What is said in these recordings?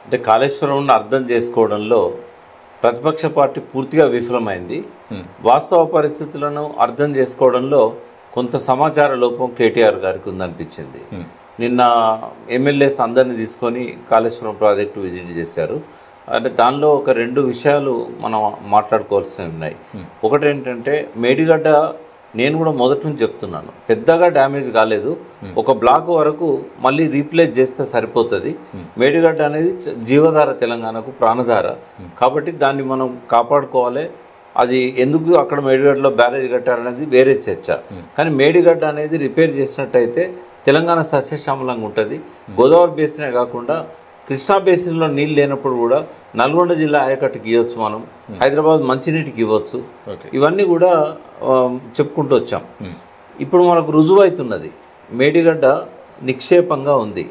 అంటే కాళేశ్వరంను అర్థం చేసుకోవడంలో ప్రతిపక్ష పార్టీ పూర్తిగా విఫలమైంది. వాస్తవ పరిస్థితులను అర్థం చేసుకోవడంలో కొంత సమాచార లోపం కేటీఆర్ గారికి ఉందనిపించింది. నిన్న ఎమ్మెల్యేస్ అందరినీ తీసుకొని కాళేశ్వరం ప్రాజెక్టు విజిట్ చేశారు. అంటే దానిలో ఒక 2 విషయాలు మనం మాట్లాడుకోవాల్సినవి ఉన్నాయి. ఒకటి ఏంటంటే మేడిగడ్డ, నేను కూడా మొదటి నుంచి చెప్తున్నాను, పెద్దగా డ్యామేజ్ కాలేదు. ఒక బ్లాక్ వరకు మళ్ళీ రీప్లేస్ చేస్తే సరిపోతుంది. మేడిగడ్డ అనేది జీవధార, తెలంగాణకు ప్రాణధార. కాబట్టి దాన్ని మనం కాపాడుకోవాలి. అది ఎందుకు అక్కడ మేడిగడ్డలో బ్యారేజ్ కట్టారనేది వేరే చర్చ. కానీ మేడిగడ్డ అనేది రిపేర్ చేసినట్టయితే తెలంగాణ సస్యశ్యామలంగా ఉంటుంది. గోదావరి బేసినే కాకుండా కృష్ణా బేసిన్లో నీళ్ళు లేనప్పుడు కూడా నల్గొండ జిల్లా ఆయకట్టుకి ఇవ్వచ్చు, మనం హైదరాబాద్ మంచినీటికి ఇవ్వచ్చు. ఇవన్నీ కూడా చెప్పుకుంటూ వచ్చాం. ఇప్పుడు మనకు రుజువు అవుతున్నది, మేడిగడ్డ నిక్షేపంగా ఉంది.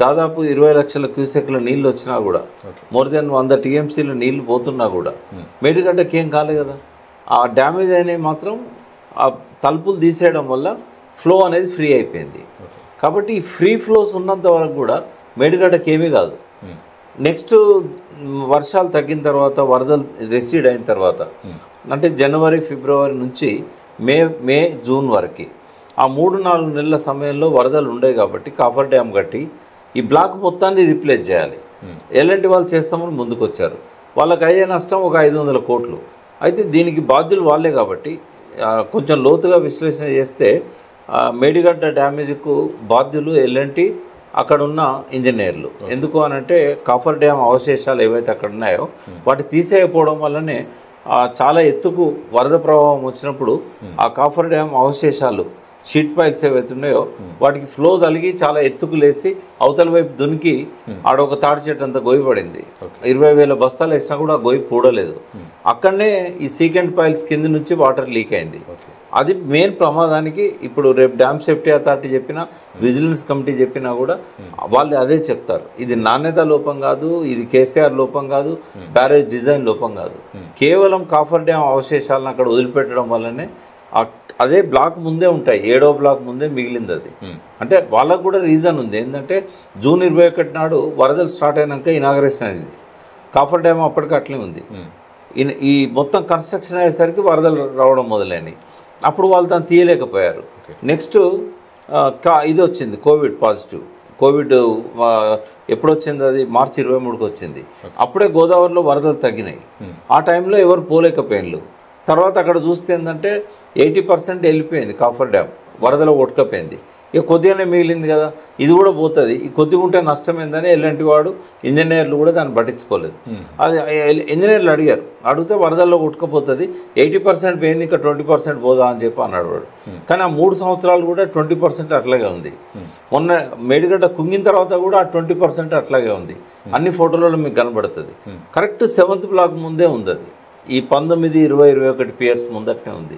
దాదాపు 20 లక్షల క్యూసెక్ల నీళ్ళు వచ్చినా కూడా, మోర్ దెన్ 100 టీఎంసీల నీళ్లు పోతున్నా కూడా మేడిగడ్డకి ఏం కాలే కదా. ఆ డ్యామేజ్ అయినవి మాత్రం ఆ తలుపులు తీసేయడం వల్ల ఫ్లో అనేది ఫ్రీ అయిపోయింది. కాబట్టి ఈ ఫ్రీ ఫ్లోస్ ఉన్నంత వరకు కూడా మేడిగడ్డకి ఏమీ కాదు. నెక్స్ట్ వర్షాలు తగ్గిన తర్వాత, వరదలు రెసీడ్ అయిన తర్వాత, అంటే జనవరి ఫిబ్రవరి నుంచి మే జూన్ వరకు ఆ 3-4 నెలల సమయంలో వరదలు ఉండేవి. కాబట్టి కాఫర్ డ్యామ్ కట్టి ఈ బ్లాక్ మొత్తాన్ని రీప్లేస్ చేయాలి. ఎలాంటి వాళ్ళు చేస్తామని ముందుకు వచ్చారు. వాళ్ళకి అయ్యే నష్టం ఒక 500 కోట్లు. అయితే దీనికి బాధ్యులు వాళ్ళే. కాబట్టి కొంచెం లోతుగా విశ్లేషణ చేస్తే మేడిగడ్డ డ్యామేజ్కు బాధ్యులు ఎలాంటి అక్కడున్న ఇంజనీర్లు. ఎందుకు అనంటే కాఫర్ డ్యామ్ అవశేషాలు ఏవైతే అక్కడ ఉన్నాయో వాటి తీసేయకపోవడం వల్లనే చాలా ఎత్తుకు వరద ప్రవాహం వచ్చినప్పుడు ఆ కాఫర్ డ్యామ్ అవశేషాలు, షీట్ పైల్స్ ఏవైతే ఉన్నాయో వాటికి ఫ్లో తలిగి చాలా ఎత్తుకు లేసి అవతల వైపు దునికి ఆడొక తాడి చెట్టు అంతా గొయ్యి పడింది. 20,000 బస్తాలు వేసినా కూడా గొయ్యి పూడలేదు. అక్కడనే ఈ సీకెండ్ పైల్స్ కింద నుంచి వాటర్ లీక్ అయింది. అది మెయిన్ ప్రమాదానికి. ఇప్పుడు రేపు డ్యామ్ సేఫ్టీ అథారిటీ చెప్పినా, విజిలెన్స్ కమిటీ చెప్పినా కూడా వాళ్ళు అదే చెప్తారు. ఇది నాణ్యత లోపం కాదు, ఇది కేసీఆర్ లోపం కాదు, బ్యారేజ్ డిజైన్ లోపం కాదు. కేవలం కాఫర్ డ్యామ్ అవశేషాలను అక్కడ వదిలిపెట్టడం వల్లనే అదే బ్లాక్ ముందే ఉంటాయి. 7వ బ్లాక్ ముందే మిగిలింది అది. అంటే వాళ్ళకు కూడా రీజన్ ఉంది. ఏంటంటే జూన్ 21 నాడు వరదలు స్టార్ట్ అయినాక ఇనాగరేషన్ అయింది. కాఫర్ డ్యామ్ అప్పటికి అట్లే ఉంది. ఈ మొత్తం కన్స్ట్రక్షన్ అయ్యేసరికి వరదలు రావడం మొదలైనవి. అప్పుడు వాళ్ళు దాన్ని తీయలేకపోయారు. నెక్స్ట్ ఇది వచ్చింది, కోవిడ్ పాజిటివ్. కోవిడ్ ఎప్పుడు వచ్చింది? అది మార్చి 23కి వచ్చింది. అప్పుడే గోదావరిలో వరదలు తగ్గినాయి. ఆ టైంలో ఎవరు పోలేకపోయినారు. తర్వాత అక్కడ చూస్తే ఏంటంటే 80% వెళ్ళిపోయింది కాఫర్ డ్యామ్, వరదలో కొట్టుకపోయింది. ఇక కొద్దిగానే మిగిలింది కదా, ఇది కూడా పోతుంది. ఈ కొద్దిగా ఉంటే నష్టం ఏందని ఎలాంటి వాడు ఇంజనీర్లు కూడా దాన్ని పట్టించుకోలేదు. అది ఇంజనీర్లు అడిగారు, అడిగితే వరదల్లో కొట్టుకపోతుంది, 80% పోయింది, ఇంకా 20% పోదా అని చెప్పి అన్నాడు వాడు. కానీ ఆ 3 సంవత్సరాలు కూడా 20% అట్లాగే ఉంది. మొన్న మేడిగడ్డ కుంగిన తర్వాత కూడా ఆ 20% అట్లాగే ఉంది. అన్ని ఫోటోలలో మీకు కనబడుతుంది. కరెక్ట్ 7th బ్లాక్ ముందే ఉంది అది. ఈ 19, 20, 21 పియర్స్ ముందటనే ఉంది.